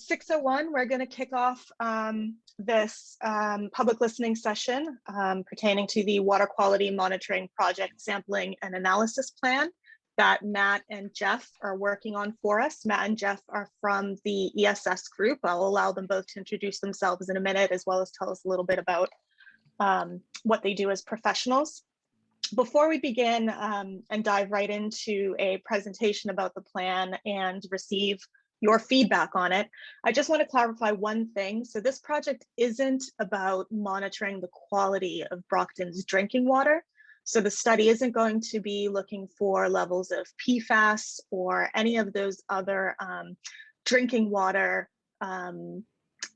6:01, we're going to kick off this public listening session pertaining to the Water Quality Monitoring Project Sampling and Analysis Plan that Matt and Jeff are working on for us. Matt and Jeff are from the ESS group. I'll allow them both to introduce themselves in a minute, as well as tell us a little bit about what they do as professionals. Before we begin and dive right into a presentation about the plan and receive your feedback on it, I just want to clarify one thing. So this project isn't about monitoring the quality of Brockton's drinking water. So the study isn't going to be looking for levels of PFAS or any of those other drinking water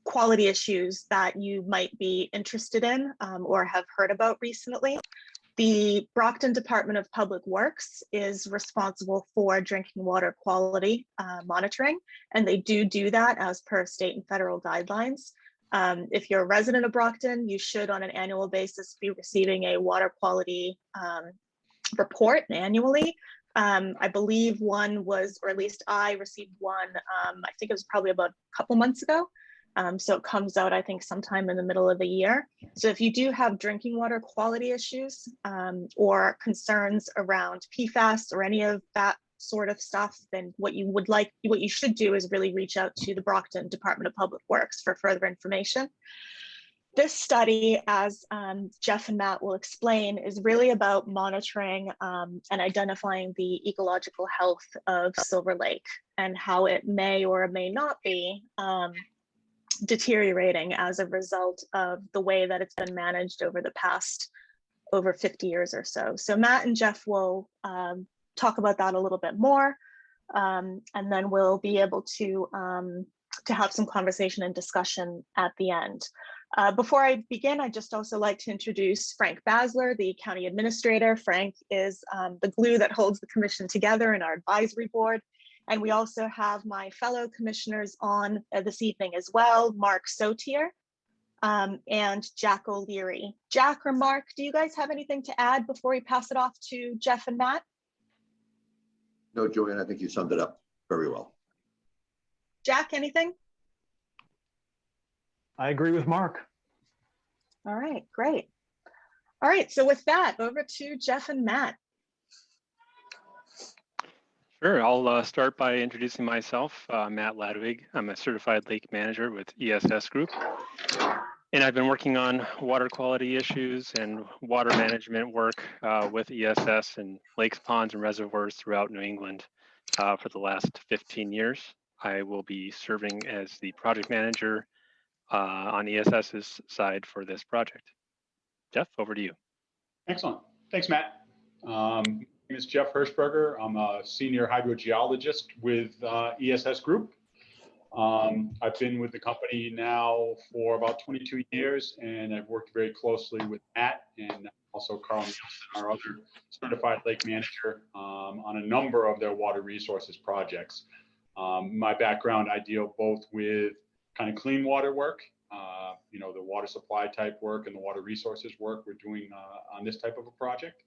quality issues that you might be interested in or have heard about recently. The Brockton Department of Public Works is responsible for drinking water quality monitoring, and they do that as per state and federal guidelines. If you're a resident of Brockton, you should on an annual basis be receiving a water quality report annually. I believe one was, or at least I received one, I think it was probably about a couple months ago. So it comes out, I think, sometime in the middle of the year. So if you do have drinking water quality issues or concerns around PFAS or any of that sort of stuff, then what you should do is really reach out to the Brockton Department of Public Works for further information. This study, as Jeff and Matt will explain, is really about monitoring and identifying the ecological health of Silver Lake and how it may or may not be deteriorating as a result of the way that it's been managed over the past over 50 years or so. So Matt and Jeff will talk about that a little bit more, and then we'll be able to have some conversation and discussion at the end. Before I begin, I'd just also like to introduce Frank Basler, the county administrator. Frank is the glue that holds the commission together in our advisory board. And we also have my fellow commissioners on this evening as well, Mark Sotier and Jack O'Leary. Jack or Mark, do you guys have anything to add before we pass it off to Jeff and Matt? No, Joanne, I think you summed it up very well. Jack, anything? I agree with Mark. All right, great. All right, so with that, over to Jeff and Matt. Sure, I'll start by introducing myself, Matt Ladwig. I'm a certified lake manager with ESS Group, and I've been working on water quality issues and water management work with ESS and lakes, ponds, and reservoirs throughout New England for the last 15 years. I will be serving as the project manager on ESS's side for this project. Jeff, over to you. Excellent. Thanks, Matt. My name is Jeff Hirschberger. I'm a senior hydrogeologist with ESS Group. I've been with the company now for about 22 years, and I've worked very closely with Matt and also Carl Nielsen, our other certified lake manager, on a number of their water resources projects. My background, I deal both with kind of clean water work, the water supply type work and the water resources work we're doing on this type of a project.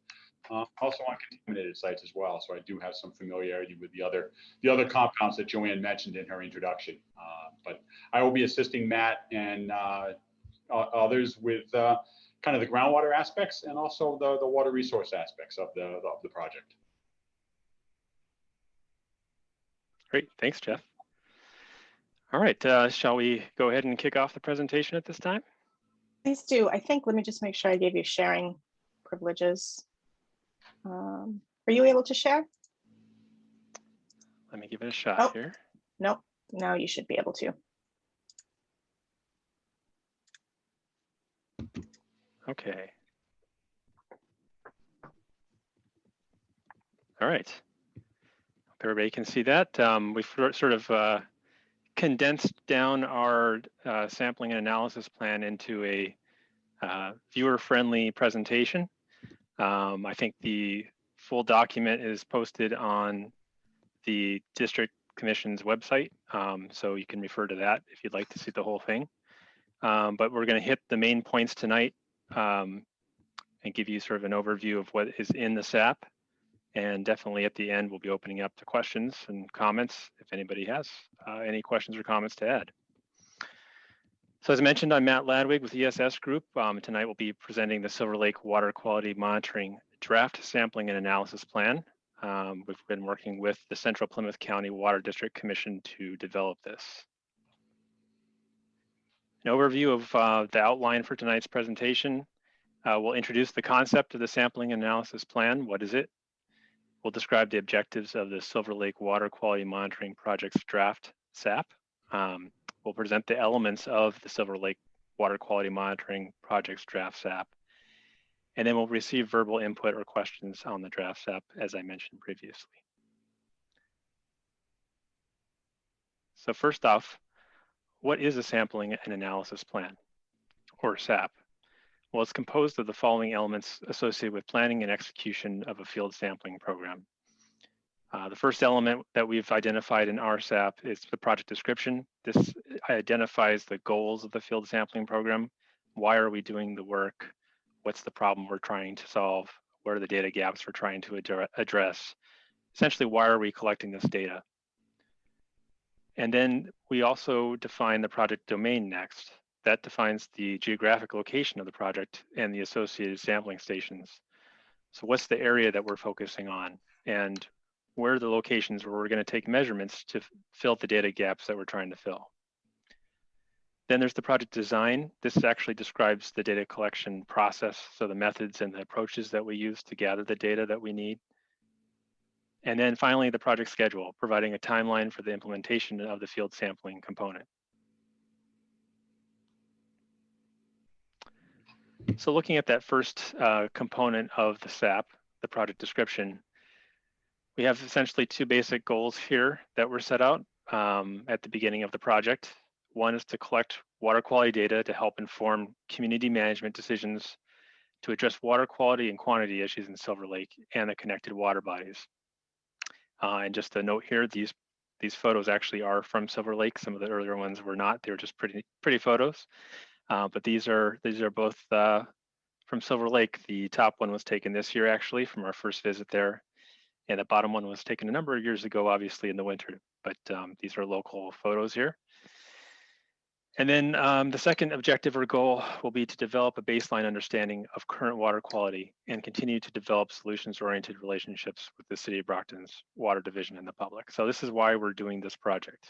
Also on contaminated sites as well. So I do have some familiarity with the other compounds that Joanne mentioned in her introduction. But I will be assisting Matt and others with kind of the groundwater aspects and also the water resource aspects of the project. Great, thanks, Jeff. All right, shall we go ahead and kick off the presentation at this time? Please do. I think, let me just make sure I gave you sharing privileges. Are you able to share? Let me give it a shot here. Nope, now you should be able to. Okay. All right. Hope everybody can see that. We've sort of condensed down our sampling and analysis plan into a viewer-friendly presentation. I think the full document is posted on the District Commission's website, so you can refer to that if you'd like to see the whole thing. But we're going to hit the main points tonight and give you sort of an overview of what is in the SAP And definitely at the end, we'll be opening up to questions and comments if anybody has any questions or comments to add. So as I mentioned, I'm Matt Ladwig with ESS Group. Tonight we'll be presenting the Silver Lake Water Quality Monitoring Draft Sampling and Analysis Plan. We've been working with the Central Plymouth County Water District Commission to develop this. An overview of the outline for tonight's presentation. We'll introduce the concept of the Sampling and Analysis Plan. What is it? We'll describe the objectives of the Silver Lake Water Quality Monitoring Project's draft SAP. We'll present the elements of the Silver Lake Water Quality Monitoring Project's draft SAP. And then we'll receive verbal input or questions on the draft SAP, as I mentioned previously. So first off, what is a sampling and analysis plan, or SAP? Well, it's composed of the following elements associated with planning and execution of a field sampling program. The first element that we've identified in our SAP is the project description. This identifies the goals of the field sampling program. Why are we doing the work? What's the problem we're trying to solve? What are the data gaps we're trying to address? Essentially, why are we collecting this data? And then we also define the project domain next. That defines the geographic location of the project and the associated sampling stations. So what's the area that we're focusing on? And where are the locations where we're going to take measurements to fill the data gaps that we're trying to fill? Then there's the project design. This actually describes the data collection process, so the methods and the approaches that we use to gather the data that we need. And then finally, the project schedule, providing a timeline for the implementation of the field sampling component. So looking at that first component of the SAP, the project description, we have essentially two basic goals here that were set out at the beginning of the project. One is to collect water quality data to help inform community management decisions to address water quality and quantity issues in Silver Lake and the connected water bodies. And just a note here, these photos actually are from Silver Lake. Some of the earlier ones were not. They were just pretty photos. But these are both from Silver Lake. The top one was taken this year, actually, from our first visit there. And the bottom one was taken a number of years ago, obviously in the winter, but these are local photos here. And then the second objective or goal will be to develop a baseline understanding of current water quality and continue to develop solutions-oriented relationships with the City of Brockton's water division and the public. So this is why we're doing this project.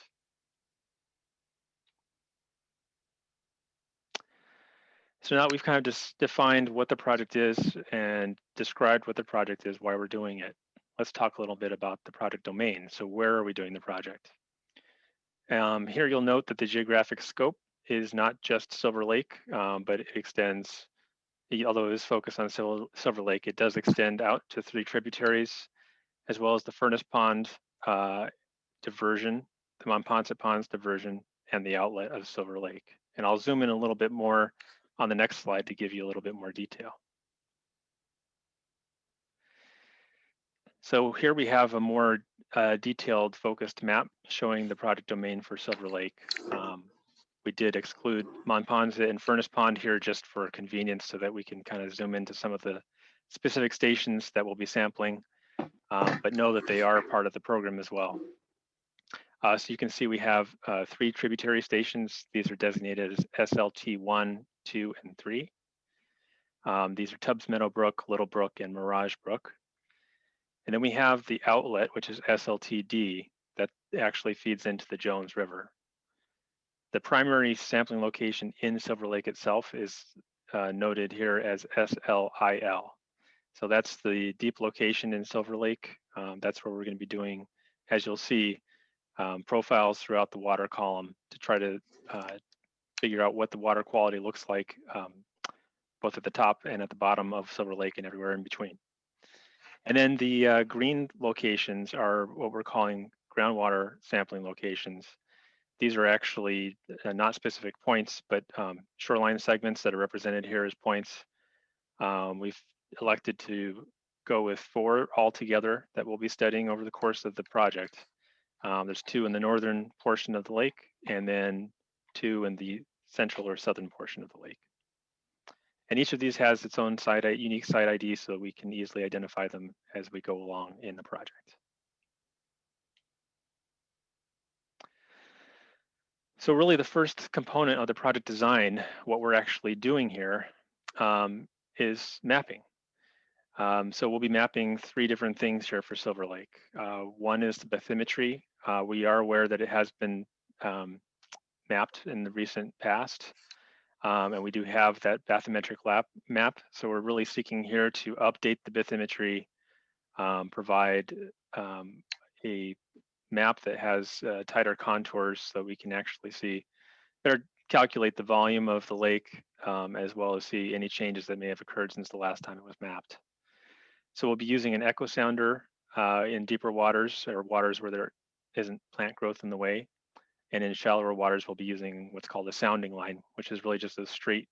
So now we've kind of just defined what the project is and described what the project is, why we're doing it. Let's talk a little bit about the project domain. So where are we doing the project? Here you'll note that the geographic scope is not just Silver Lake, but it extends, although it is focused on Silver Lake, it does extend out to 3 tributaries, as well as the Furnace Pond diversion, the Monpont Ponds diversion, and the outlet of Silver Lake. And I'll zoom in a little bit more on the next slide to give you a little bit more detail. So here we have a more detailed focused map showing the project domain for Silver Lake. We did exclude Monpont and Furnace Pond here just for convenience so that we can kind of zoom into some of the specific stations that we'll be sampling, but know that they are part of the program as well. So you can see we have 3 tributary stations. These are designated as SLT 1, 2, and 3. These are Tubbs Meadow Brook, Little Brook, and Mirage Brook. And then we have the outlet, which is SLTD, that actually feeds into the Jones River. The primary sampling location in Silver Lake itself is noted here as SLIL. So that's the deep location in Silver Lake. That's where we're going to be doing, as you'll see, profiles throughout the water column to try to figure out what the water quality looks like, both at the top and at the bottom of Silver Lake and everywhere in between. And then the green locations are what we're calling groundwater sampling locations. These are actually not specific points, but shoreline segments that are represented here as points. We've elected to go with 4 altogether that we'll be studying over the course of the project. There's 2 in the northern portion of the lake, and then 2 in the central or southern portion of the lake. And each of these has its own unique site ID, so we can easily identify them as we go along in the project. So really the first component of the project design, what we're actually doing here, is mapping. So we'll be mapping 3 different things here for Silver Lake. One is the bathymetry. We are aware that it has been mapped in the recent past, and we do have that bathymetric map. So we're really seeking here to update the bathymetry, provide a map that has tighter contours so we can actually see, better calculate the volume of the lake, as well as see any changes that may have occurred since the last time it was mapped. So we'll be using an echo sounder in deeper waters, or waters where there isn't plant growth in the way. And in shallower waters, we'll be using what's called a sounding line, which is really just a straight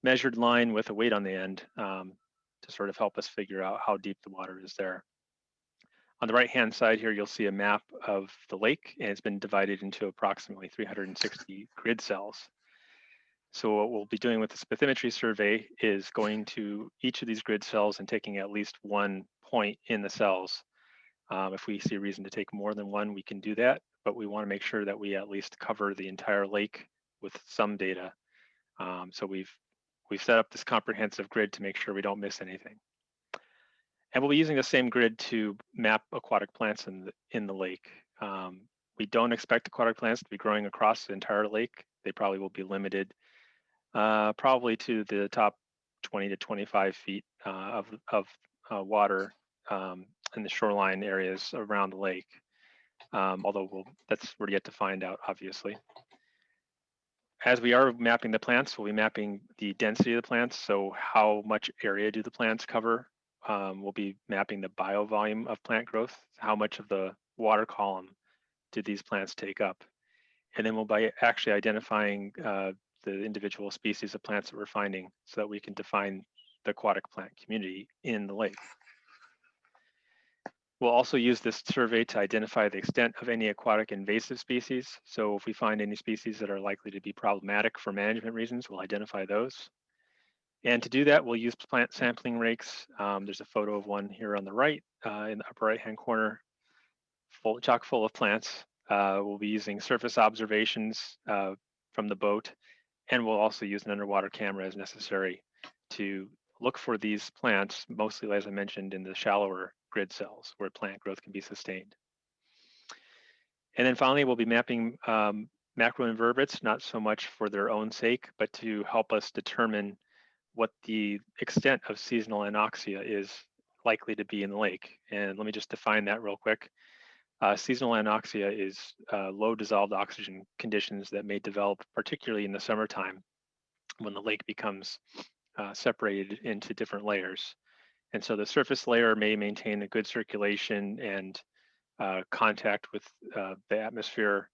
measured line with a weight on the end, to sort of help us figure out how deep the water is there. On the right-hand side here, you'll see a map of the lake, and it's been divided into approximately 360 grid cells. So what we'll be doing with this bathymetry survey is going to each of these grid cells and taking at least one point in the cells. If we see a reason to take more than one, we can do that, but we want to make sure that we at least cover the entire lake with some data. So we've set up this comprehensive grid to make sure we don't miss anything. And we'll be using the same grid to map aquatic plants in the lake. We don't expect aquatic plants to be growing across the entire lake. They probably will be limited probably to the top 20 to 25 feet of water in the shoreline areas around the lake. Although we're yet to find out, obviously. As we are mapping the plants, we'll be mapping the density of the plants. So how much area do the plants cover? We'll be mapping the biovolume of plant growth. How much of the water column do these plants take up? And then we'll be actually identifying the individual species of plants that we're finding so that we can define the aquatic plant community in the lake. We'll also use this survey to identify the extent of any aquatic invasive species. So if we find any species that are likely to be problematic for management reasons, we'll identify those. And to do that, we'll use plant sampling rakes. There's a photo of one here on the right in the upper right-hand corner, chock full of plants. We'll be using surface observations from the boat, and we'll also use an underwater camera as necessary to look for these plants, mostly, as I mentioned, in the shallower grid cells where plant growth can be sustained. And then finally, we'll be mapping macroinvertebrates, not so much for their own sake, but to help us determine what the extent of seasonal anoxia is likely to be in the lake. And let me just define that real quick. Seasonal anoxia is low dissolved oxygen conditions that may develop, particularly in the summertime, when the lake becomes separated into different layers. And so the surface layer may maintain a good circulation and contact with the atmosphere,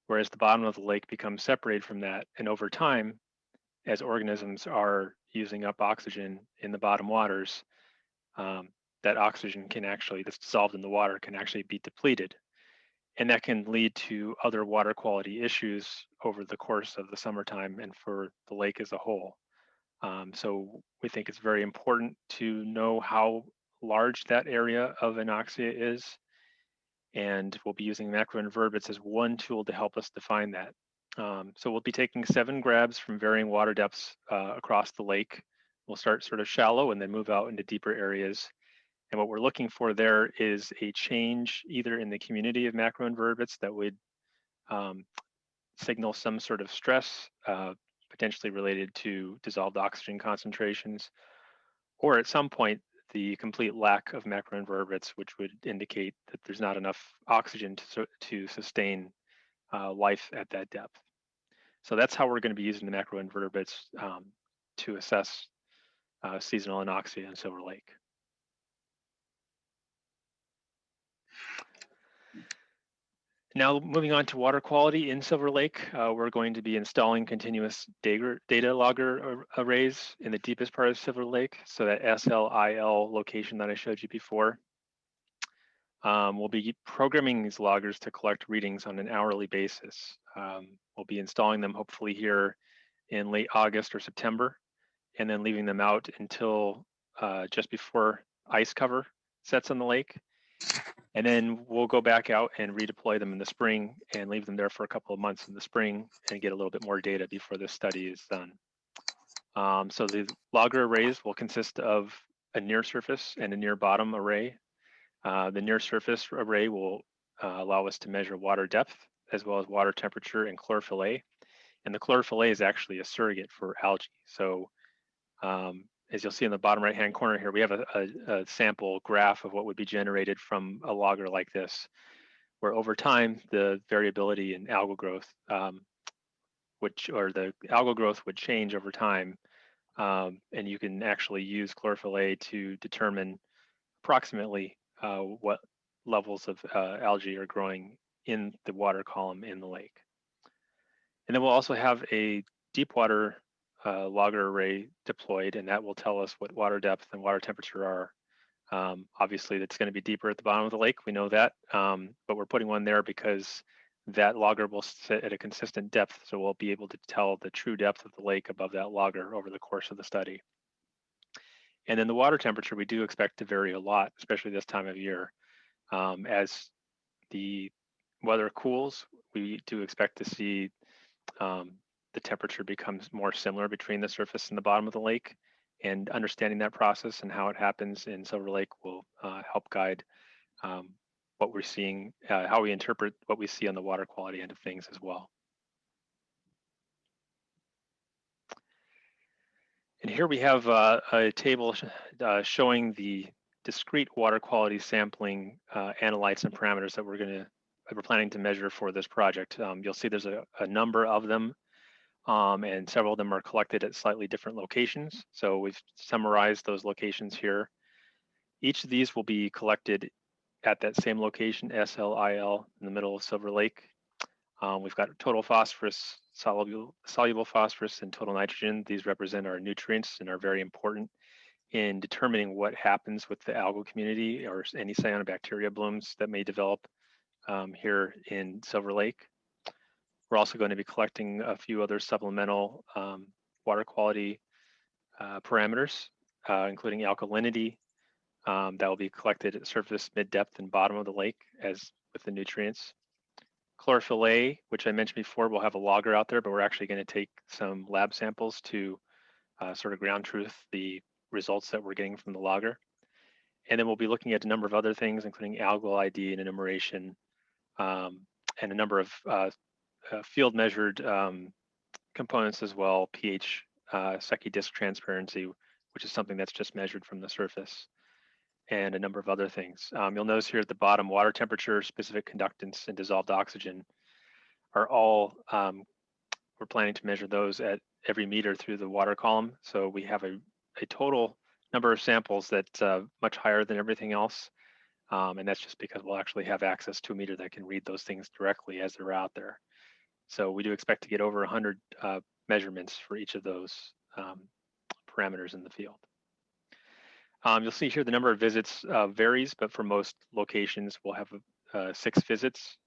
whereas the bottom of the lake becomes separated from that. And over time, as organisms are using up oxygen in the bottom waters, that oxygen can actually, that's dissolved in the water, can actually be depleted. And that can lead to other water quality issues over the course of the summertime and for the lake as a whole. So we think it's very important to know how large that area of anoxia is. And we'll be using macroinvertebrates as one tool to help us define that. So we'll be taking 7 grabs from varying water depths across the lake. We'll start sort of shallow and then move out into deeper areas. And what we're looking for there is a change either in the community of macroinvertebrates that would signal some sort of stress, potentially related to dissolved oxygen concentrations, or at some point, the complete lack of macroinvertebrates, which would indicate that there's not enough oxygen to sustain life at that depth. So that's how we're going to be using the macroinvertebrates to assess seasonal anoxia in Silver Lake. Now, moving on to water quality in Silver Lake, we're going to be installing continuous data logger arrays in the deepest part of Silver Lake, so that SLIL location that I showed you before. We'll be programming these loggers to collect readings on an hourly basis. We'll be installing them hopefully here in late August or September, and then leaving them out until just before ice cover sets on the lake. And then we'll go back out and redeploy them in the spring and leave them there for a couple of months in the spring and get a little bit more data before this study is done. So the logger arrays will consist of a near surface and a near bottom array. The near surface array will allow us to measure water depth as well as water temperature and chlorophyll A. And the chlorophyll A is actually a surrogate for algae. So as you'll see in the bottom right-hand corner here, we have a sample graph of what would be generated from a logger like this, where over time, the variability in algal growth, the algal growth would change over time. And you can actually use chlorophyll A to determine approximately what levels of algae are growing in the water column in the lake. And then we'll also have a deep water logger array deployed, and that will tell us what water depth and water temperature are. Obviously, it's going to be deeper at the bottom of the lake. We know that, but we're putting one there because that logger will sit at a consistent depth, so we'll be able to tell the true depth of the lake above that logger over the course of the study. And then the water temperature, we do expect to vary a lot, especially this time of year. As the weather cools, we do expect to see the temperature becomes more similar between the surface and the bottom of the lake, and understanding that process and how it happens in Silver Lake will help guide what we're seeing, how we interpret what we see on the water quality end of things as well. And here we have a table showing the discrete water quality sampling analytes and parameters that we're planning to measure for this project. You'll see there's a number of them. And several of them are collected at slightly different locations. So we've summarized those locations here. Each of these will be collected at that same location, SLIL, in the middle of Silver Lake. We've got total phosphorus, soluble phosphorus, and total nitrogen. These represent our nutrients and are very important in determining what happens with the algal community or any cyanobacteria blooms that may develop here in Silver Lake. We're also going to be collecting a few other supplemental water quality parameters, including alkalinity, that will be collected at surface, mid-depth, and bottom of the lake as with the nutrients. Chlorophyll A, which I mentioned before, we'll have a logger out there, but we're actually going to take some lab samples to sort of ground truth the results that we're getting from the logger. And then we'll be looking at a number of other things, including algal ID and enumeration, and a number of field measured components as well, pH, Secchi disk transparency, which is something that's just measured from the surface, and a number of other things. You'll notice here at the bottom, water temperature, specific conductance, and dissolved oxygen are all, we're planning to measure those at every meter through the water column. So we have a total number of samples that's much higher than everything else. And that's just because we'll actually have access to a meter that can read those things directly as they're out there. So we do expect to get over 100 measurements for each of those parameters in the field. You'll see here the number of visits varies, but for most locations, we'll have 6 visits.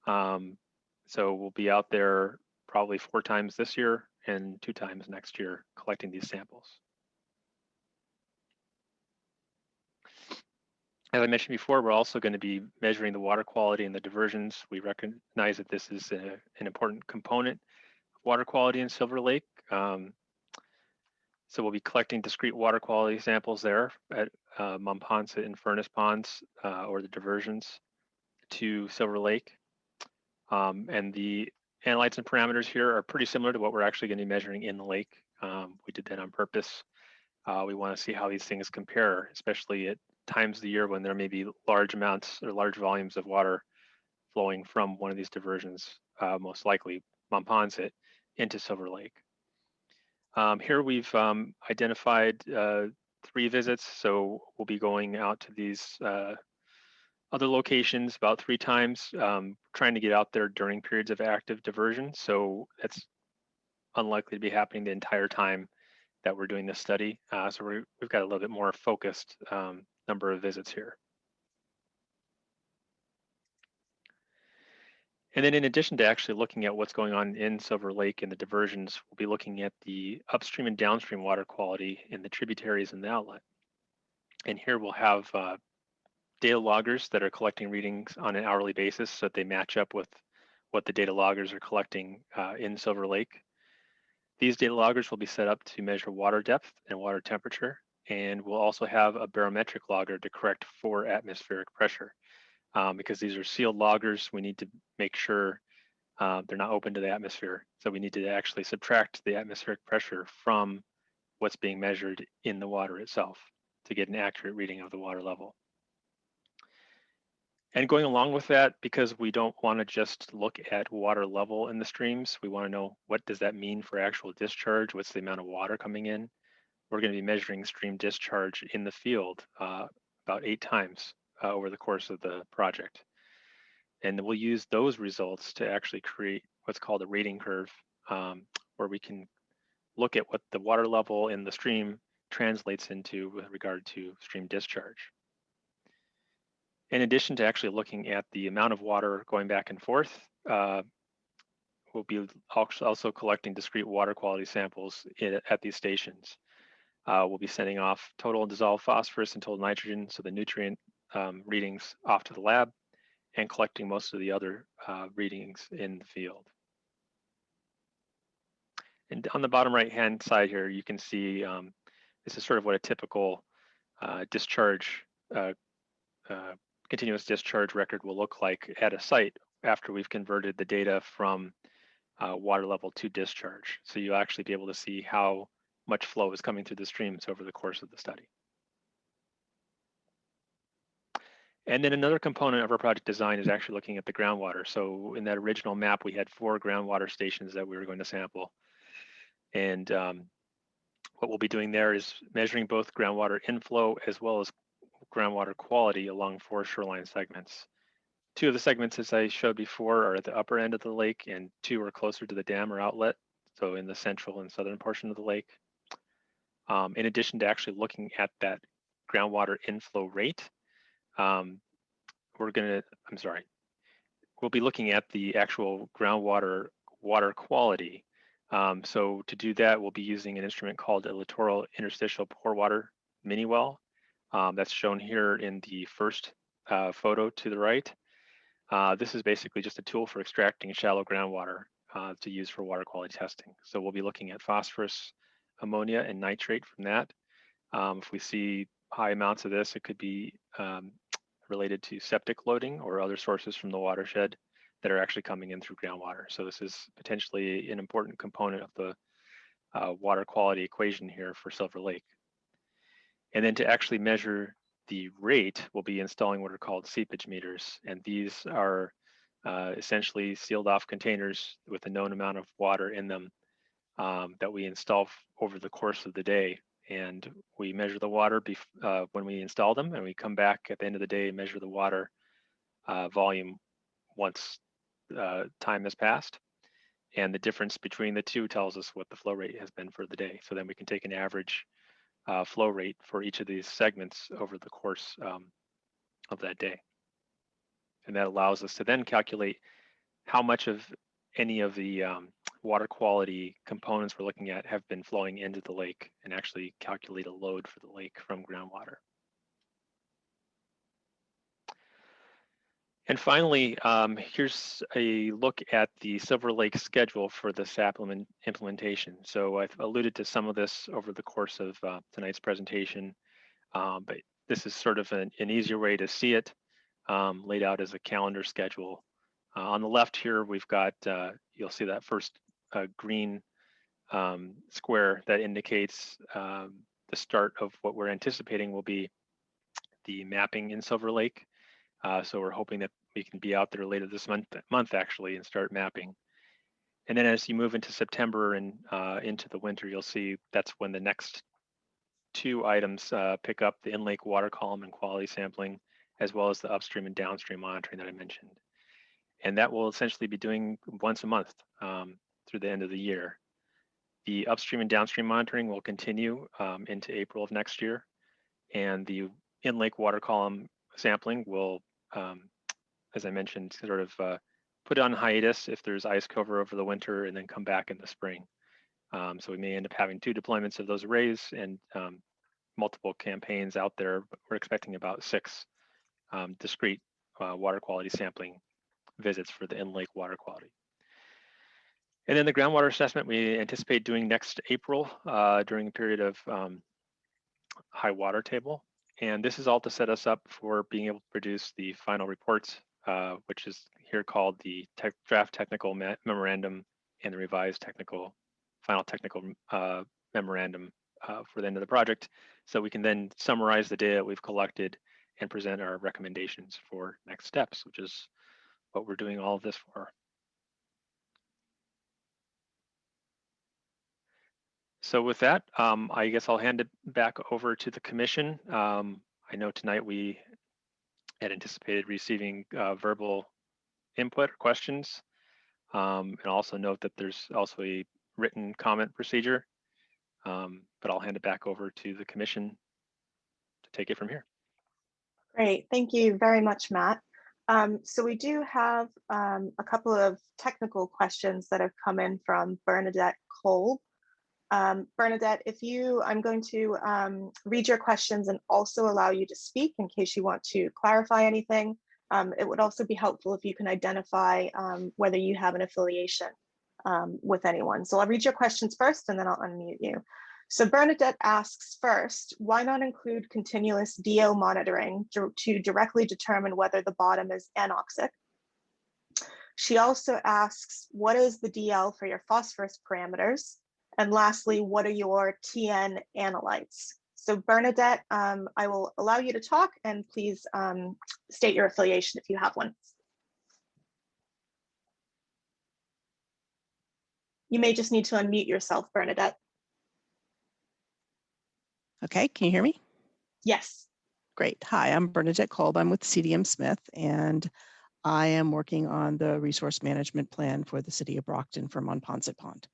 So we'll be out there probably 4 times this year and 2 times next year collecting these samples. As I mentioned before, we're also going to be measuring the water quality and the diversions. We recognize that this is an important component of water quality in Silver Lake. So we'll be collecting discrete water quality samples there at Momponsa and Furnace Ponds, or the diversions to Silver Lake. And the analytes and parameters here are pretty similar to what we're actually going to be measuring in the lake. We did that on purpose. We want to see how these things compare, especially at times of the year when there may be large amounts or large volumes of water flowing from one of these diversions, most likely Momponsa, into Silver Lake. Here we've identified 3 visits, so we'll be going out to these other locations about 3 times, trying to get out there during periods of active diversion. So that's unlikely to be happening the entire time that we're doing this study. So we've got a little bit more focused number of visits here. And then in addition to actually looking at what's going on in Silver Lake and the diversions, we'll be looking at the upstream and downstream water quality in the tributaries and the outlet. And here we'll have data loggers that are collecting readings on an hourly basis so that they match up with what the data loggers are collecting in Silver Lake. These data loggers will be set up to measure water depth and water temperature, and we'll also have a barometric logger to correct for atmospheric pressure. Because these are sealed loggers, we need to make sure they're not open to the atmosphere. So we need to actually subtract the atmospheric pressure from what's being measured in the water itself to get an accurate reading of the water level. And going along with that, because we don't want to just look at water level in the streams, we want to know what does that mean for actual discharge, what's the amount of water coming in. We're going to be measuring stream discharge in the field about 8 times over the course of the project. And we'll use those results to actually create what's called a rating curve, where we can look at what the water level in the stream translates into with regard to stream discharge. In addition to actually looking at the amount of water going back and forth, we'll be also collecting discrete water quality samples at these stations. We'll be sending off total dissolved phosphorus and total nitrogen, so the nutrient readings off to the lab, and collecting most of the other readings in the field. And on the bottom right-hand side here, you can see this is sort of what a typical continuous discharge record will look like at a site after we've converted the data from water level to discharge. So you'll actually be able to see how much flow is coming through the streams over the course of the study. And then another component of our project design is actually looking at the groundwater. So in that original map, we had 4 groundwater stations that we were going to sample. And what we'll be doing there is measuring both groundwater inflow as well as groundwater quality along 4 shoreline segments. 2 of the segments, as I showed before, are at the upper end of the lake, and 2 are closer to the dam or outlet, so in the central and southern portion of the lake. In addition to actually looking at that groundwater inflow rate, we'll be looking at the actual groundwater water quality. So to do that, we'll be using an instrument called a littoral interstitial pore water mini well. That's shown here in the first photo to the right. This is basically just a tool for extracting shallow groundwater to use for water quality testing. So we'll be looking at phosphorus, ammonia, and nitrate from that. If we see high amounts of this, it could be related to septic loading or other sources from the watershed that are actually coming in through groundwater. So this is potentially an important component of the water quality equation here for Silver Lake. And then to actually measure the rate, we'll be installing what are called seepage meters. And these are essentially sealed off containers with a known amount of water in them that we install over the course of the day. And we measure the water when we install them, and we come back at the end of the day and measure the water volume once time has passed. And the difference between the two tells us what the flow rate has been for the day. So then we can take an average flow rate for each of these segments over the course of that day. And that allows us to then calculate how much of any of the water quality components we're looking at have been flowing into the lake, and actually calculate a load for the lake from groundwater. And finally, here's a look at the Silver Lake schedule for the SAP implementation. So I've alluded to some of this over the course of tonight's presentation, but this is sort of an easier way to see it, laid out as a calendar schedule. On the left here, we've got, you'll see that first green square that indicates the start of what we're anticipating will be the mapping in Silver Lake. So we're hoping that we can be out there later this month actually, and start mapping. And then as you move into September and into the winter, you'll see that's when the next 2 items pick up: the in-lake water column and quality sampling, as well as the upstream and downstream monitoring that I mentioned. And that will essentially be doing once a month through the end of the year. The upstream and downstream monitoring will continue into April of next year. And the in-lake water column sampling will, as I mentioned, sort of put it on hiatus if there's ice cover over the winter and then come back in the spring. So we may end up having 2 deployments of those arrays and multiple campaigns out there, but we're expecting about 6 discrete water quality sampling visits for the in-lake water quality. And then the groundwater assessment we anticipate doing next April during a period of high water table. And this is all to set us up for being able to produce the final reports, which is here called the draft technical memorandum and the revised final technical memorandum for the end of the project. So we can then summarize the data we've collected and present our recommendations for next steps, which is what we're doing all of this for. So with that, I guess I'll hand it back over to the commission. I know tonight we had anticipated receiving verbal input or questions, and also note that there's also a written comment procedure, but I'll hand it back over to the commission to take it from here. Great, thank you very much, Matt. So we do have a couple of technical questions that have come in from Bernadette Kolb. Bernadette, I'm going to read your questions and also allow you to speak in case you want to clarify anything. It would also be helpful if you can identify whether you have an affiliation with anyone. So I'll read your questions first and then I'll unmute you. So Bernadette asks first, why not include continuous DO monitoring to directly determine whether the bottom is anoxic? She also asks, what is the DL for your phosphorus parameters? And lastly, what are your TN analytes? So Bernadette, I will allow you to talk and please state your affiliation if you have one. You may just need to unmute yourself, Bernadette. Okay, can you hear me? Yes. Great. Hi, I'm Bernadette Kolb. I'm with CDM Smith, and I am working on the resource management plan for the city of Brockton for Monpont Pond.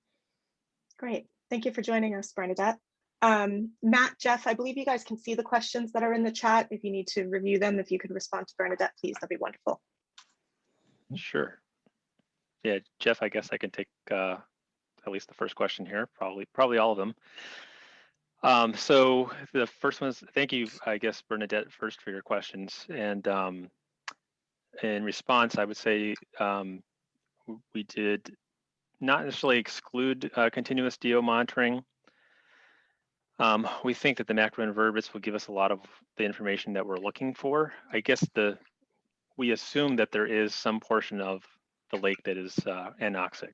Great. Thank you for joining us, Bernadette. Matt, Jeff, I believe you guys can see the questions that are in the chat. If you need to review them, if you could respond to Bernadette, please, that'd be wonderful. Sure. Yeah, Jeff, I guess I can take at least the first question here, probably all of them. So the first one is, thank you, I guess, Bernadette, first for your questions. And in response, I would say we did not necessarily exclude continuous DO monitoring. We think that the macroinvertebrates will give us a lot of the information that we're looking for. I guess we assume that there is some portion of the lake that is anoxic.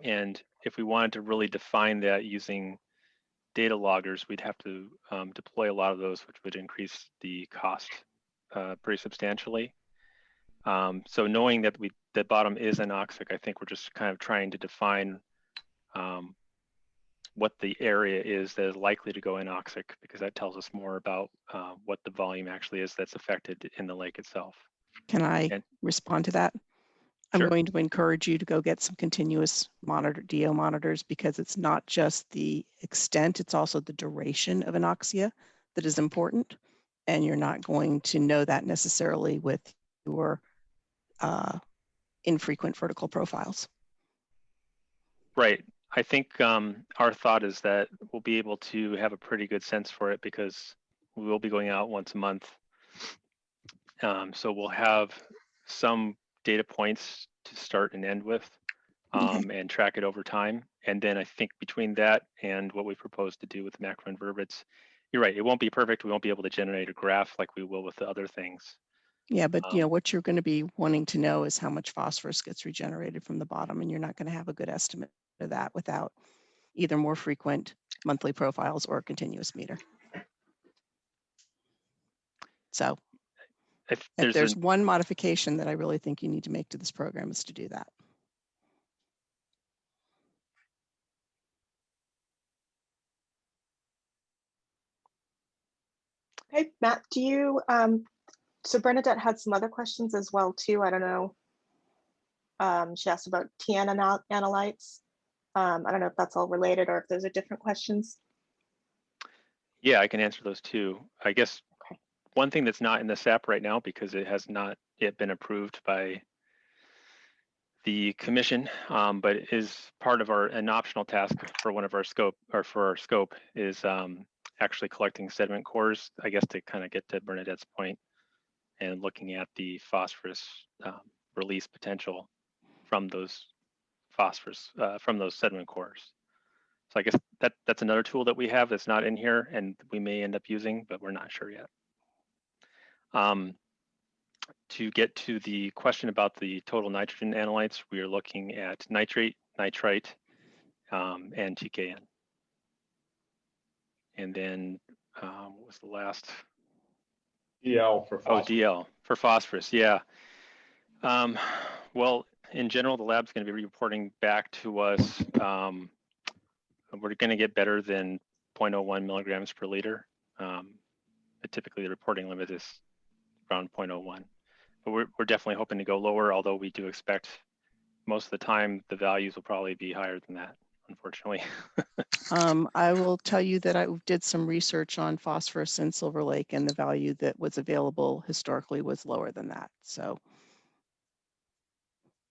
And if we wanted to really define that using data loggers, we'd have to deploy a lot of those, which would increase the cost pretty substantially. So knowing that the bottom is anoxic, I think we're just kind of trying to define what the area is that is likely to go anoxic, because that tells us more about what the volume actually is that's affected in the lake itself. Can I respond to that? Sure. I'm going to encourage you to go get some continuous DO monitors, because it's not just the extent, it's also the duration of anoxia that is important. And you're not going to know that necessarily with your infrequent vertical profiles. Right. I think our thought is that we'll be able to have a pretty good sense for it because we will be going out once a month. So we'll have some data points to start and end with and track it over time. And then I think between that and what we propose to do with the macroinvertebrates, you're right, it won't be perfect. We won't be able to generate a graph like we will with the other things. Yeah, but you know what you're going to be wanting to know is how much phosphorus gets regenerated from the bottom, and you're not going to have a good estimate of that without either more frequent monthly profiles or a continuous meter. So if there's one modification that I really think you need to make to this program is to do that. Okay, Matt, do you, so Bernadette had some other questions as well too. I don't know. She asked about TN analytes. I don't know if that's all related or if those are different questions. Yeah, I can answer those too. I guess one thing that's not in the SAP right now, because it has not yet been approved by the commission, but is part of an optional task for one of our scope, or for our scope, is actually collecting sediment cores, I guess, to kind of get to Bernadette's point, and looking at the phosphorus release potential from those from those sediment cores. So I guess that's another tool that we have that's not in here, and we may end up using, but we're not sure yet. To get to the question about the total nitrogen analytes, we are looking at nitrate, nitrite, and TKN. And then what was the last? DL for phosphorus. Oh, DL for phosphorus, yeah. Well, in general, the lab's going to be reporting back to us. We're going to get better than 0.01 milligrams per liter. But typically, the reporting limit is around 0.01. But we're definitely hoping to go lower, although we do expect most of the time the values will probably be higher than that, unfortunately. I will tell you that I did some research on phosphorus in Silver Lake, and the value that was available historically was lower than that. So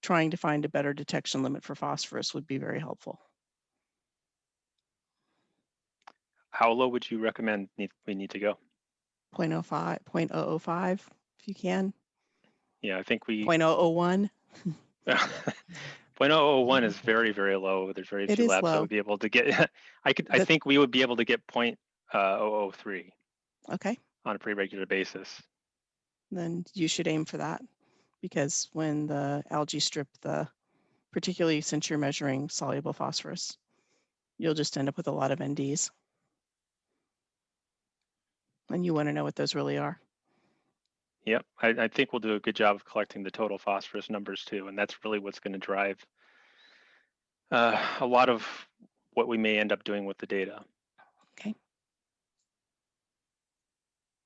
trying to find a better detection limit for phosphorus would be very helpful. How low would you recommend we need to go? 0.05, 0.005, if you can. Yeah, I think we 0.001. 0.001 is very, very low. There's very few labs that would be able to get. I think we would be able to get 0.003. Okay. On a pretty regular basis. Then you should aim for that, because when the algae strip particularly since you're measuring soluble phosphorus, you'll just end up with a lot of NDs. And you want to know what those really are. Yep, I think we'll do a good job of collecting the total phosphorus numbers too, and that's really what's going to drive a lot of what we may end up doing with the data. Okay.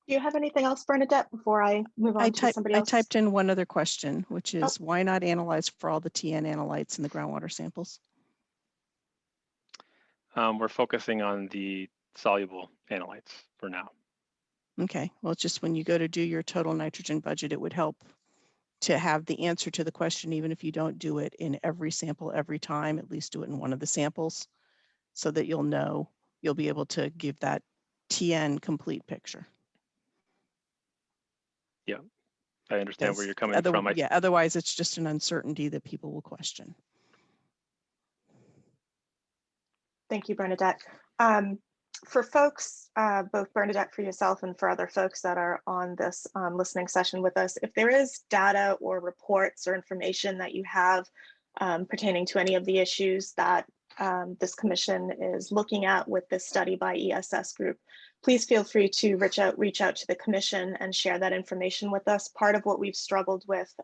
Do you have anything else, Bernadette, before I move on to somebody else? I typed in one other question, which is why not analyze for all the TN analytes in the groundwater samples? We're focusing on the soluble analytes for now. Okay, well, it's just when you go to do your total nitrogen budget, it would help to have the answer to the question, even if you don't do it in every sample every time, at least do it in one of the samples, so that you'll know, you'll be able to give that TN complete picture. Yeah, I understand where you're coming from. Yeah, otherwise it's just an uncertainty that people will question. Thank you, Bernadette. For folks, both Bernadette, for yourself, and for other folks that are on this listening session with us, if there is data or reports or information that you have pertaining to any of the issues that this commission is looking at with this study by ESS Group, please feel free to reach out to the commission and share that information with us. Part of what we've struggled with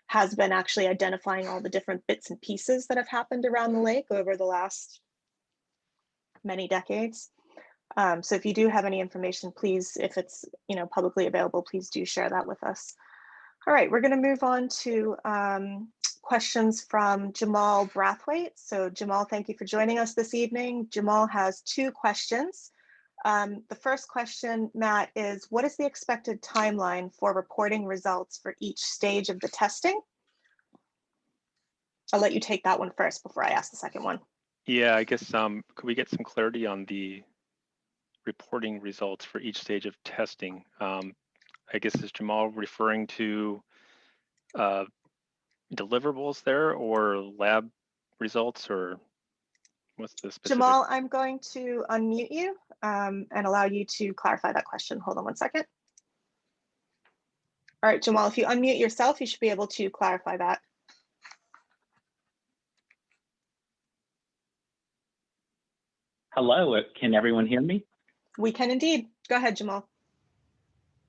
has been actually identifying all the different bits and pieces that have happened around the lake over the last many decades. So if you do have any information, please, if it's publicly available, please do share that with us. All right, we're going to move on to questions from Jamal Brathwaite. So Jamal, thank you for joining us this evening. Jamal has two questions. The first question, Matt, is what is the expected timeline for reporting results for each stage of the testing? I'll let you take that one first before I ask the second one. Yeah, I guess could we get some clarity on the reporting results for each stage of testing? I guess is Jamal referring to deliverables there, or lab results, or what's the specific? Jamal, I'm going to unmute you and allow you to clarify that question. Hold on one second. All right, Jamal, if you unmute yourself, you should be able to clarify that. Hello, can everyone hear me? We can indeed. Go ahead, Jamal.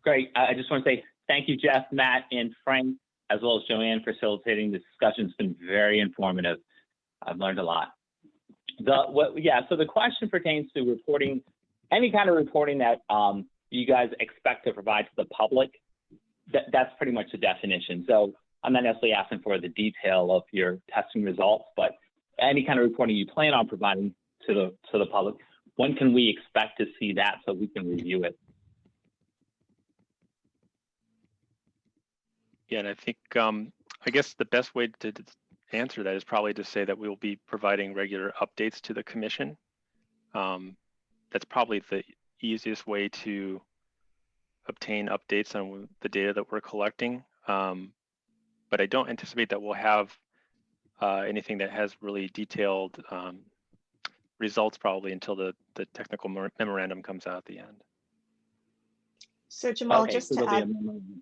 Great. I just want to say thank you, Jeff, Matt, and Frank, as well as Joanne, for facilitating this discussion. It's been very informative. I've learned a lot. So the question pertains to reporting, any kind of reporting that you guys expect to provide to the public. That's pretty much the definition. So I'm not necessarily asking for the detail of your testing results, but any kind of reporting you plan on providing to the public. When can we expect to see that so we can review it? Yeah, and I think I guess the best way to answer that is probably to say that we will be providing regular updates to the commission. That's probably the easiest way to obtain updates on the data that we're collecting. But I don't anticipate that we'll have anything that has really detailed results probably until the technical memorandum comes out at the end. So Jamal, Okay, just so to there'll be a add, memorandum.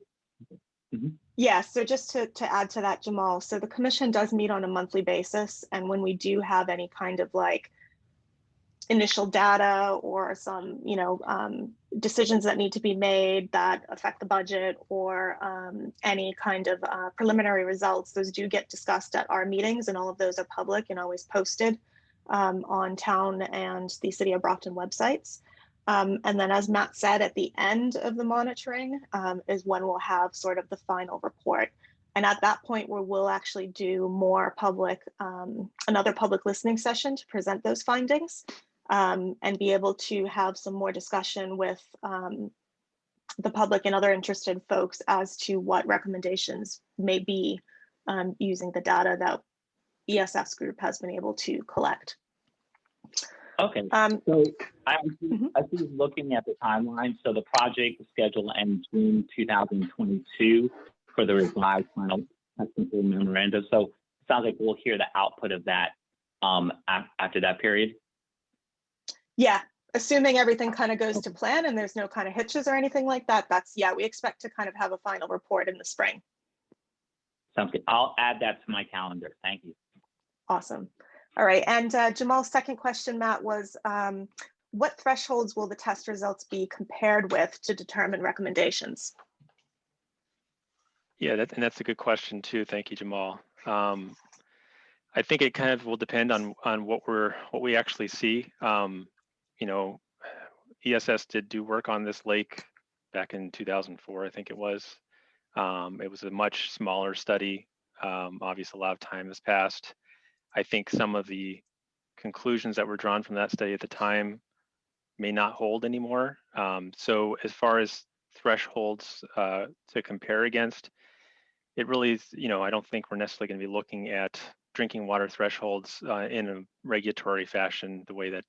Mhm. yeah, so just to add to that, Jamal, so the commission does meet on a monthly basis. And when we do have any kind of like initial data or some, decisions that need to be made that affect the budget or any kind of preliminary results, those do get discussed at our meetings, and all of those are public and always posted on town and the City of Brockton websites. And then, as Matt said, at the end of the monitoring is when we'll have sort of the final report. And at that point, where we'll actually do more public, another public listening session to present those findings and be able to have some more discussion with the public and other interested folks as to what recommendations may be using the data that ESS Group has been able to collect. Okay, so I was looking at the timeline. So the project is scheduled to end June 2022 for the revised final technical memorandum. So it sounds like we'll hear the output of that after that period. Yeah, assuming everything kind of goes to plan and there's no kind of hitches or anything like that, yeah, we expect to kind of have a final report in the spring. Sounds good. I'll add that to my calendar. Thank you. Awesome. All right, and Jamal's second question, Matt, was what thresholds will the test results be compared with to determine recommendations? Yeah, that's a good question too. Thank you, Jamal. I think it kind of will depend on what we actually see. ESS did do work on this lake back in 2004, I think it was. It was a much smaller study. Obviously, a lot of time has passed. I think some of the conclusions that were drawn from that study at the time may not hold anymore. So as far as thresholds to compare against, it really is, I don't think we're necessarily going to be looking at drinking water thresholds in a regulatory fashion the way that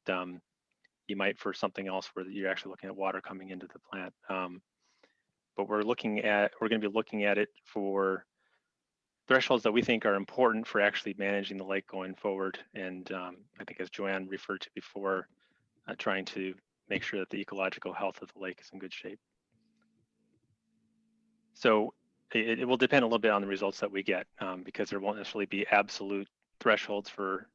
you might for something else where you're actually looking at water coming into the plant. But we're going to be looking at it for thresholds that we think are important for actually managing the lake going forward. And I think, as Joanne referred to before, trying to make sure that the ecological health of the lake is in good shape. So it will depend a little bit on the results that we get because there won't necessarily be absolute thresholds for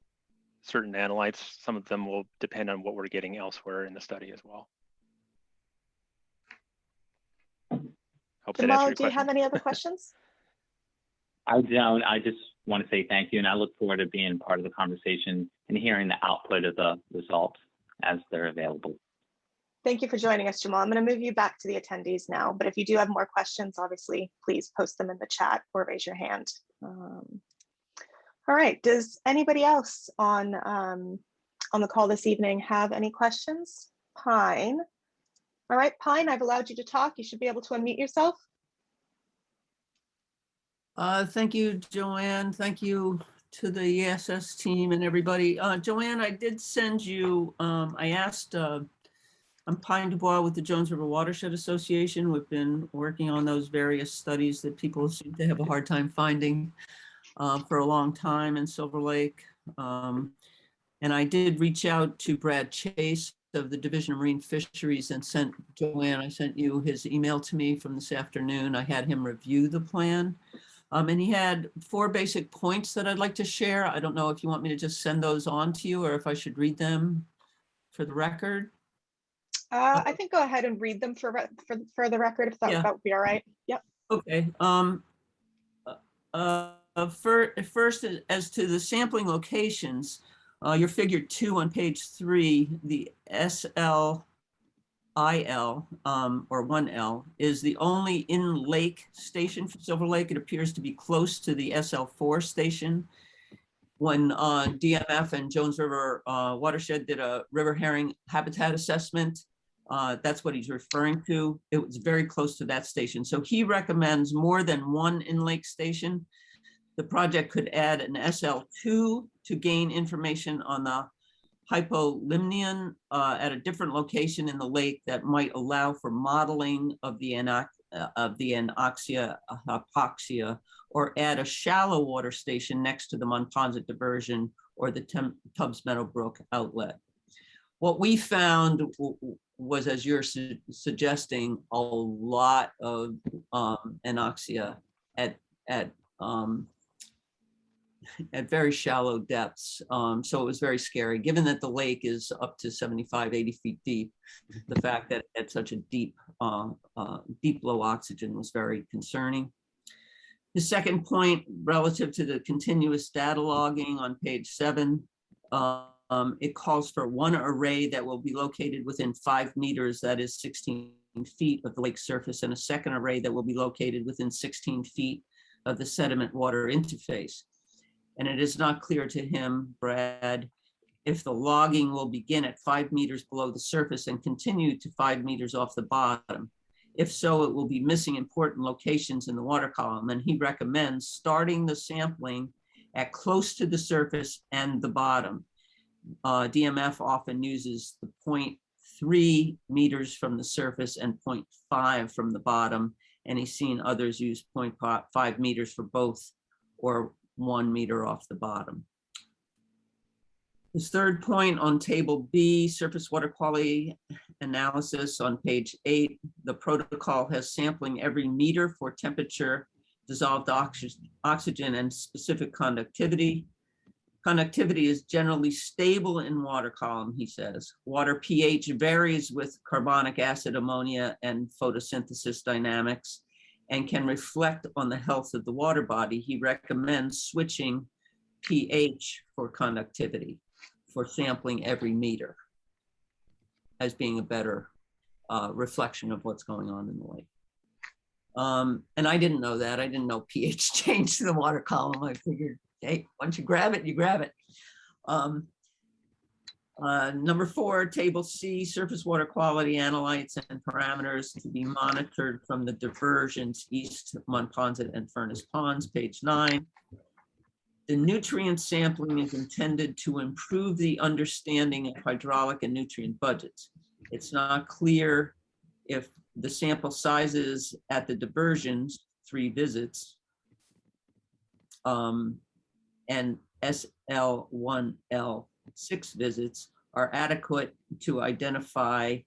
certain analytes. Some of them will depend on what we're getting elsewhere in the study as well. Hope that answered your Jamal, question. do you have any other questions? I don't. I just want to say thank you, and I look forward to being part of the conversation and hearing the output of the results as they're available. Thank you for joining us, Jamal. I'm going to move you back to the attendees now, but if you do have more questions, obviously, please post them in the chat or raise your hand. All right. Does anybody else on the call this evening have any questions? Pine. All right, Pine, I've allowed you to talk. You should be able to unmute yourself. Thank you, Joanne. Thank you to the ESS team and everybody. Joanne, I did send you, I asked, I'm Pine Dubois with the Jones River Watershed Association. We've been working on those various studies that people seem to have a hard time finding for a long time in Silver Lake. And I did reach out to Brad Chase of the Division of Marine Fisheries and sent Joanne, I sent you his email to me from this afternoon. I had him review the plan. And he had 4 basic points that I'd like to share. I don't know if you want me to just send those on to you or if I should read them for the record. I think go ahead and read them for the record, if that would be all right. Yep. Okay. First, as to the sampling locations, your figure 2 on page 3, the SLIL, or 1L, is the only in-lake station for Silver Lake. It appears to be close to the SL4 station. When DMF and Jones River Watershed did a river herring habitat assessment, that's what he's referring to. It was very close to that station. So he recommends more than 1 in-lake station. The project could add an SL2 to gain information on the hypolimnion at a different location in the lake that might allow for modeling of the anoxia hypoxia, or add a shallow water station next to the Monpont diversion or the Tubbs Meadowbrook outlet. What we found was, as you're suggesting, a lot of anoxia at very shallow depths. So it was very scary, given that the lake is up to 75, 80 feet deep. The fact that at such a deep low oxygen was very concerning. The second point, relative to the continuous data logging on page 7, it calls for one array that will be located within 5 meters, that is 16 feet of the lake surface, and a second array that will be located within 16 feet of the sediment water interface. And it is not clear to him, Brad, if the logging will begin at 5 meters below the surface and continue to 5 meters off the bottom. If so, it will be missing important locations in the water column, and he recommends starting the sampling at close to the surface and the bottom. DMF often uses the 0.3 meters from the surface and 0.5 from the bottom, and he's seen others use 0.5 meters for both, or 1 meter off the bottom. His third point on table B, surface water quality analysis on page 8, the protocol has sampling every meter for temperature, dissolved oxygen, and specific conductivity. Conductivity is generally stable in water column, he says. Water pH varies with carbonic acid, ammonia, and photosynthesis dynamics, and can reflect on the health of the water body. He recommends switching pH for conductivity for sampling every meter as being a better reflection of what's going on in the lake. And I didn't know that. I didn't know pH changed in the water column. I figured, hey, once you grab it, you grab it. Number 4, table C, surface water quality analytes and parameters to be monitored from the diversions east of Monpont and Furnace Ponds, page 9. The nutrient sampling is intended to improve the understanding of hydraulic and nutrient budgets. It's not clear if the sample sizes at the diversions, 3 visits, and SL1L 6 visits are adequate to quantify,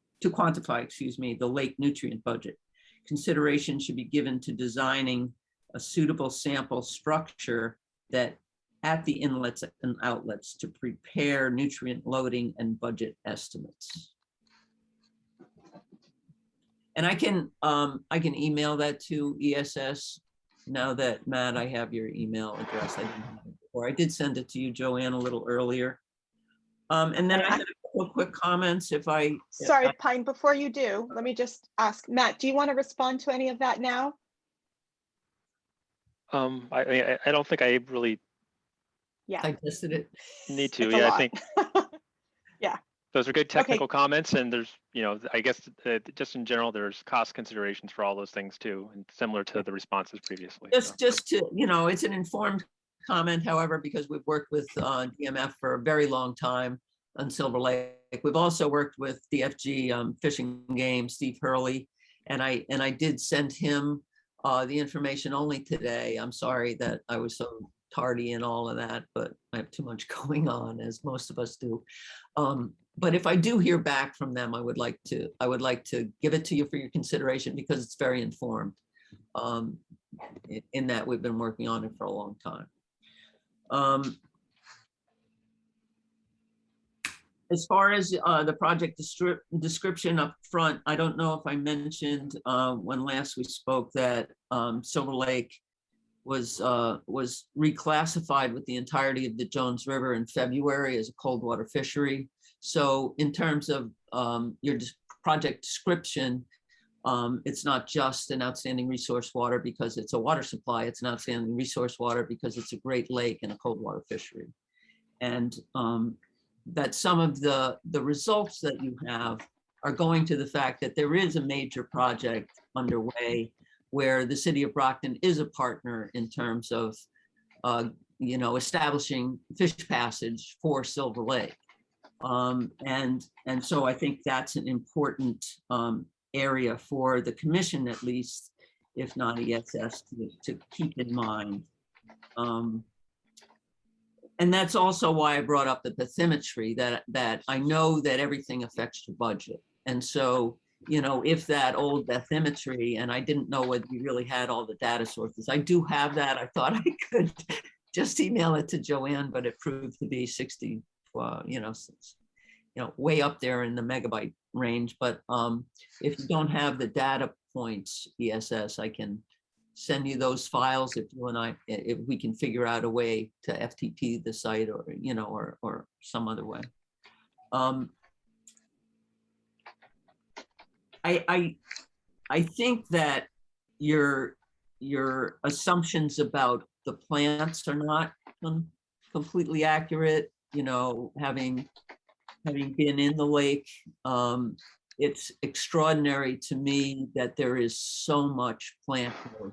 the lake nutrient budget. Consideration should be given to designing a suitable sample structure that at the inlets and outlets to prepare nutrient loading and budget estimates. And I can email that to ESS now that, Matt, I have your email address. I didn't have it before. I did send it to you, Joanne, a little earlier. And then I had a couple quick comments if I. Sorry, Pine, before you do, let me just ask, Matt, do you want to respond to any of that now? I don't think I really Digested it. need to. It's a Yeah, I lot. think Yeah. those are good technical comments, and there's, I guess just in general, there's cost considerations for all those things too, and similar to the responses previously. Just to, it's an informed comment, however, because we've worked with DMF for a very long time on Silver Lake. We've also worked with DFG Fish and Game, Steve Hurley, and I did send him the information only today. I'm sorry that I was so tardy and all of that, but I have too much going on, as most of us do. But if I do hear back from them, I would like to give it to you for your consideration, because it's very informed in that we've been working on it for a long time. As far as the project description up front, I don't know if I mentioned when last we spoke that Silver Lake was reclassified with the entirety of the Jones River in February as a cold water fishery. So in terms of your project description, it's not just an outstanding resource water because it's a water supply. It's an outstanding resource water because it's a great lake and a cold water fishery. And that some of the results that you have are going to the fact that there is a major project underway where the city of Brockton is a partner in terms of establishing fish passage for Silver Lake. And so I think that's an important area for the commission, at least, if not ESS, to keep in mind. And that's also why I brought up the bathymetry, that I know that everything affects your budget. And so, if that old bathymetry, and I didn't know whether you really had all the data sources, I do have that. I thought I could just email it to Joanne, but it proved to be 60, way up there in the megabyte range. But if you don't have the data points, ESS, I can send you those files if we can figure out a way to FTP the site, or some other way. I think that your assumptions about the plants are not completely accurate. Having been in the lake, it's extraordinary to me that there is so much plant growth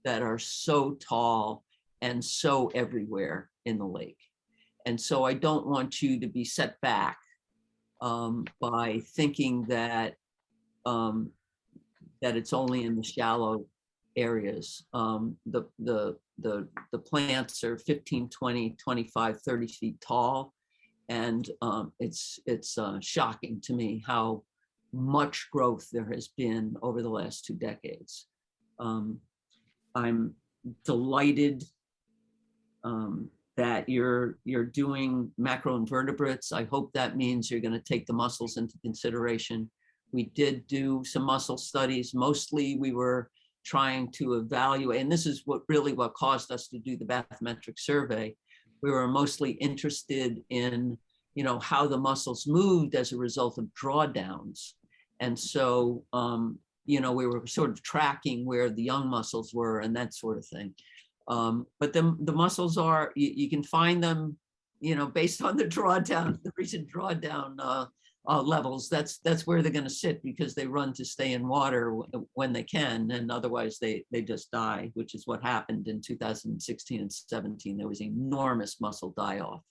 that are so tall and so everywhere in the lake. And so I don't want you to be set back by thinking that it's only in the shallow areas. The plants are 15, 20, 25, 30 feet tall. And it's shocking to me how much growth there has been over the last 2 decades. I'm delighted that you're doing macroinvertebrates. I hope that means you're going to take the mussels into consideration. We did do some mussel studies. Mostly we were trying to evaluate, and this is what caused us to do the bathymetric survey. We were mostly interested in, how the mussels moved as a result of drawdowns. And so, we were sort of tracking where the young mussels were and that sort of thing. But the mussels are, you can find them, based on the drawdown, the recent drawdown levels, that's where they're going to sit, because they run to stay in water when they can, and otherwise they just die, which is what happened in 2016 and 17. There was enormous mussel die-off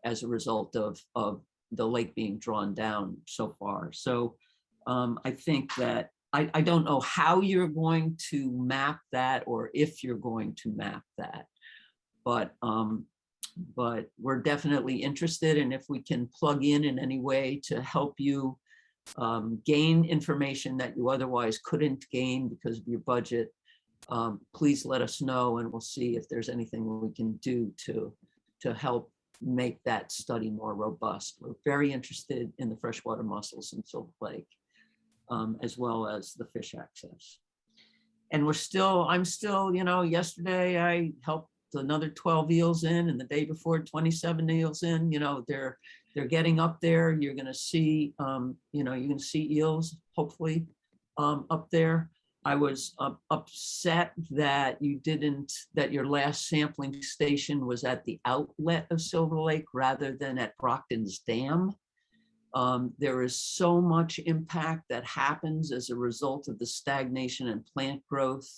as a result of the lake being drawn down so far. So I think that I don't know how you're going to map that, or if you're going to map that, but we're definitely interested. And if we can plug in any way to help you gain information that you otherwise couldn't gain because of your budget, please let us know, and we'll see if there's anything we can do to help make that study more robust. We're very interested in the freshwater mussels in Silver Lake, as well as the fish access. And I'm still, yesterday I helped another 12 eels in, and the day before 27 eels in. They're getting up there. You're going to see, you're going to see eels, hopefully, up there. I was upset that that your last sampling station was at the outlet of Silver Lake rather than at Brockton's Dam. There is so much impact that happens as a result of the stagnation and plant growth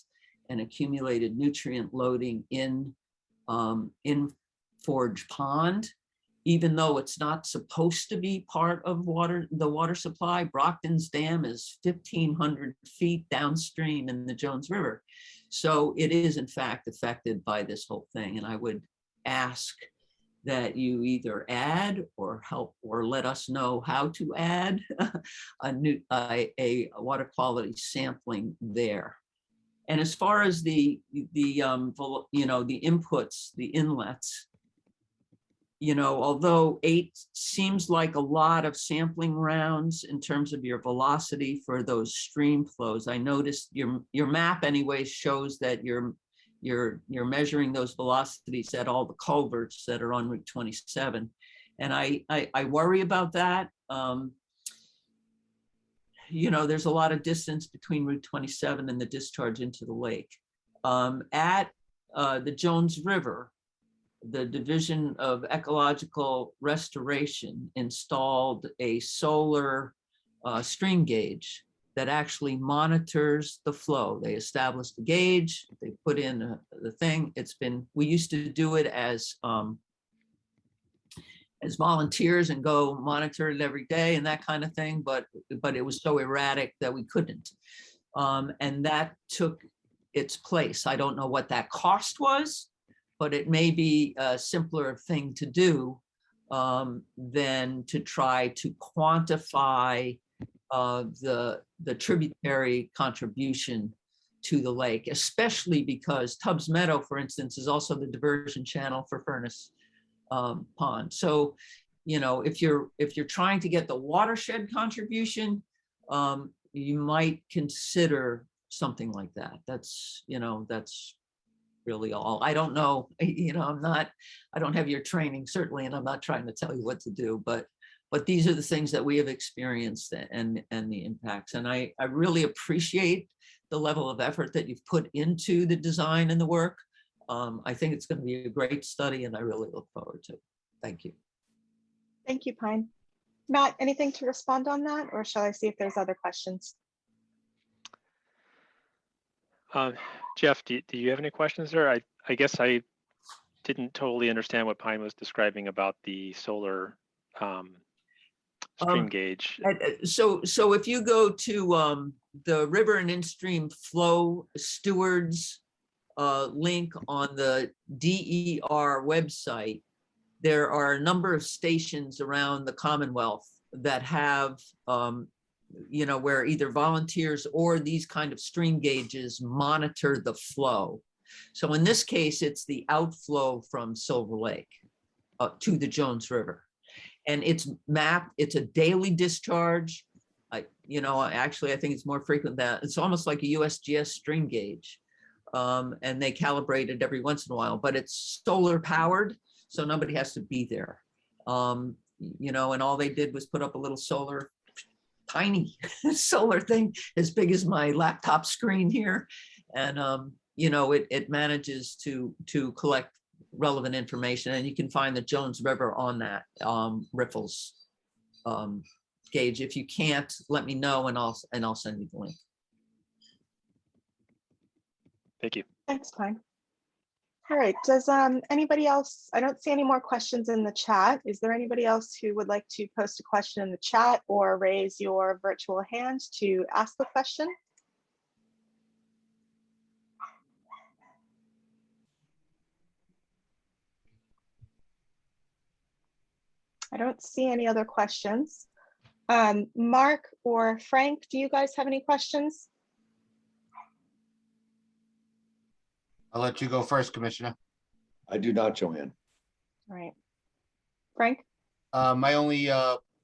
and accumulated nutrient loading in Forge Pond. Even though it's not supposed to be part of the water supply, Brockton's Dam is 1,500 feet downstream in the Jones River. So it is in fact affected by this whole thing. And I would ask that you either add or help or let us know how to add a water quality sampling there. And as far as the inputs, the inlets, although 8 seems like a lot of sampling rounds in terms of your velocity for those stream flows, I noticed your map anyway shows that you're measuring those velocities at all the culverts that are on Route 27. And I worry about that. There's a lot of distance between Route 27 and the discharge into the lake. At the Jones River, the Division of Ecological Restoration installed a solar stream gauge that actually monitors the flow. They established the gauge, they put in the thing. We used to do it as volunteers and go monitor it every day and that kind of thing, but it was so erratic that we couldn't. And that took its place. I don't know what that cost was, but it may be a simpler thing to do than to try to quantify the tributary contribution to the lake, especially because Tubbs Meadow, for instance, is also the diversion channel for Furnace Pond. So, you know, if you're trying to get the watershed contribution, you might consider something like that. That's really all. I don't know, you know, I don't have your training certainly, and I'm not trying to tell you what to do, but these are the things that we have experienced and the impacts. And I really appreciate the level of effort that you've put into the design and the work. I think it's going to be a great study, and I really look forward to it. Thank you. Thank you, Pine. Matt, anything to respond on that, or shall I see if there's other questions? Jeff, do you have any questions there? I guess I didn't totally understand what Pine was describing about the solar stream gauge. So if you go to the River and In-Stream Flow Stewards link on the DER website, there are a number of stations around the Commonwealth that have, you know, where either volunteers or these kind of stream gauges monitor the flow. So in this case, it's the outflow from Silver Lake to the Jones River. And it's mapped, it's a daily discharge. You know, actually, I think it's more frequent than that. It's almost like a USGS stream gauge. And they calibrate it every once in a while, but it's solar powered, so nobody has to be there. You know, and all they did was put up a little solar, tiny solar thing as big as my laptop screen here. And, you know, it manages to collect relevant information, and you can find the Jones River on that Riffles gauge. If you can't, let me know, and I'll send you the link. Thank you. Thanks, Pine. All right, does anybody else, I don't see any more questions in the chat. Is there anybody else who would like to post a question in the chat or raise your virtual hand to ask the question? I don't see any other questions. Mark or Frank, do you guys have any questions? I'll let you go first, Commissioner. I do not, Joanne. All right, Frank? My only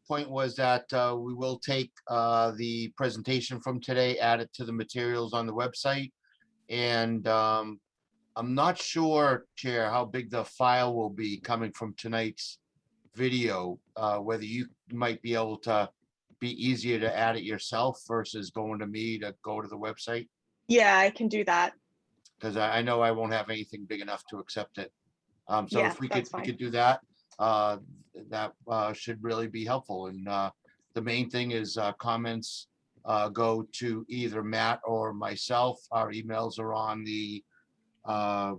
point was that we will take the presentation from today, add it to the materials on the website. And I'm not sure, Chair, how big the file will be coming from tonight's video, whether you might be able to be easier to add it yourself versus going to me to go to the website. Yeah, I can do that. Because I know I won't have anything big enough to accept it. So Yeah, if we that's could fine. do that, that should really be helpful. And the main thing is comments go to either Matt or myself. Our emails are on the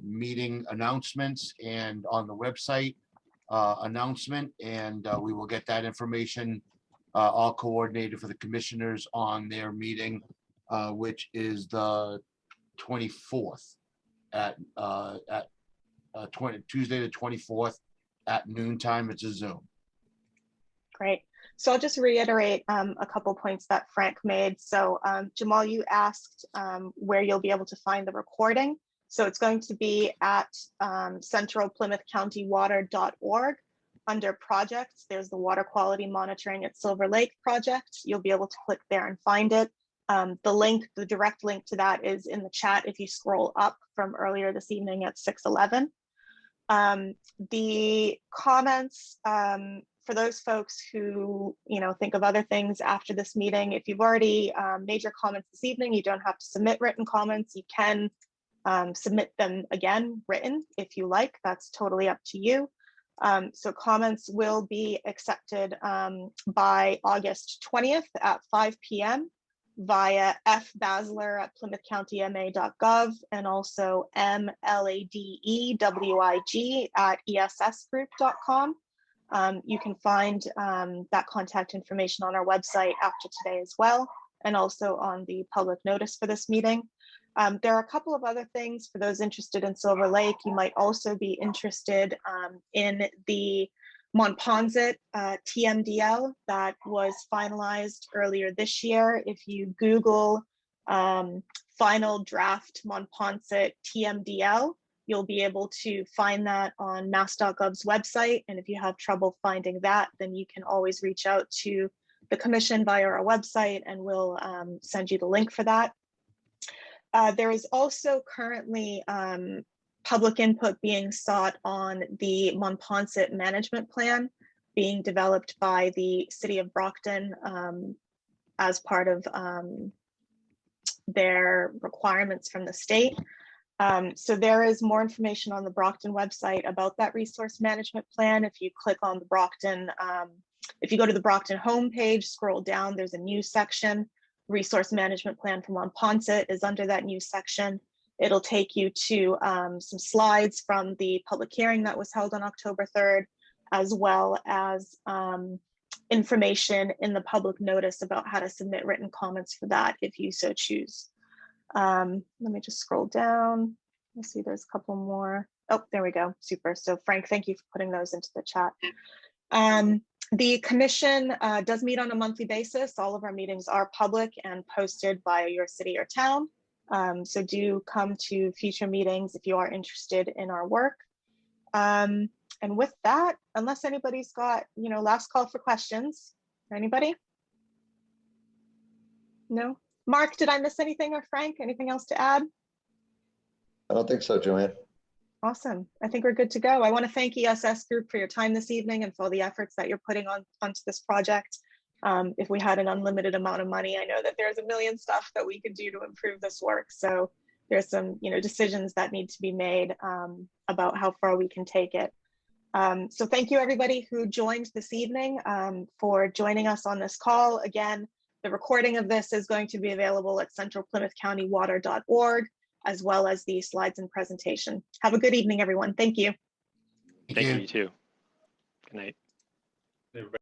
meeting announcements and on the website announcement, and we will get that information all coordinated for the commissioners on their meeting, which is the 24th at Tuesday the 24th at noontime. It's a Zoom. Great. So I'll just reiterate a couple points that Frank made. So Jamal, you asked where you'll be able to find the recording. So it's going to be at centralplymouthcountywater.org. Under projects, there's the water quality monitoring at Silver Lake project. You'll be able to click there and find it. The link, the direct link to that is in the chat if you scroll up from earlier this evening at 6:11. The comments for those folks who think of other things after this meeting, if you've already made your comments this evening, you don't have to submit written comments. You can submit them again written if you like. That's totally up to you. So comments will be accepted by August 20th at 5 p.m. via fbasler@plymouthcountymA.gov and also mladewig@essgroup.com. You can find that contact information on our website after today as well, and also on the public notice for this meeting. There are a couple of other things for those interested in Silver Lake. You might also be interested in the Monponset TMDL that was finalized earlier this year. If you Google final draft Monponset TMDL, you'll be able to find that on mass.gov's website. And if you have trouble finding that, then you can always reach out to the commission via our website and we'll send you the link for that. There is also currently public input being sought on the Monponset management plan being developed by the city of Brockton as part of their requirements from the state. So there is more information on the Brockton website about that resource management plan. If you click on the Brockton, if you go to the Brockton homepage, scroll down, there's a new section. Resource management plan for Monponset is under that new section. It'll take you to some slides from the public hearing that was held on October 3rd, as well as information in the public notice about how to submit written comments for that if you so choose. Let me just scroll down. I see there's a couple more. Oh, there we go. Super. So Frank, thank you for putting those into the chat. The commission does meet on a monthly basis. All of our meetings are public and posted by your city or town. So do come to future meetings if you are interested in our work. And with that, unless anybody's got, last call for questions. Anybody? No? Mark, did I miss anything, or Frank, anything else to add? I don't think so, Joanne. Awesome. I think we're good to go. I want to thank ESS Group for your time this evening and for all the efforts that you're putting onto this project. If we had an unlimited amount of money, I know that there's a million stuff that we could do to improve this work. So there's some, decisions that need to be made about how far we can take it. So thank you everybody who joined this evening for joining us on this call. Again, the recording of this is going to be available at centralplymouthcountywater.org, as well as the slides and presentation. Have a good evening, everyone. Thank you. Thank you, you too. Good night. Everybody.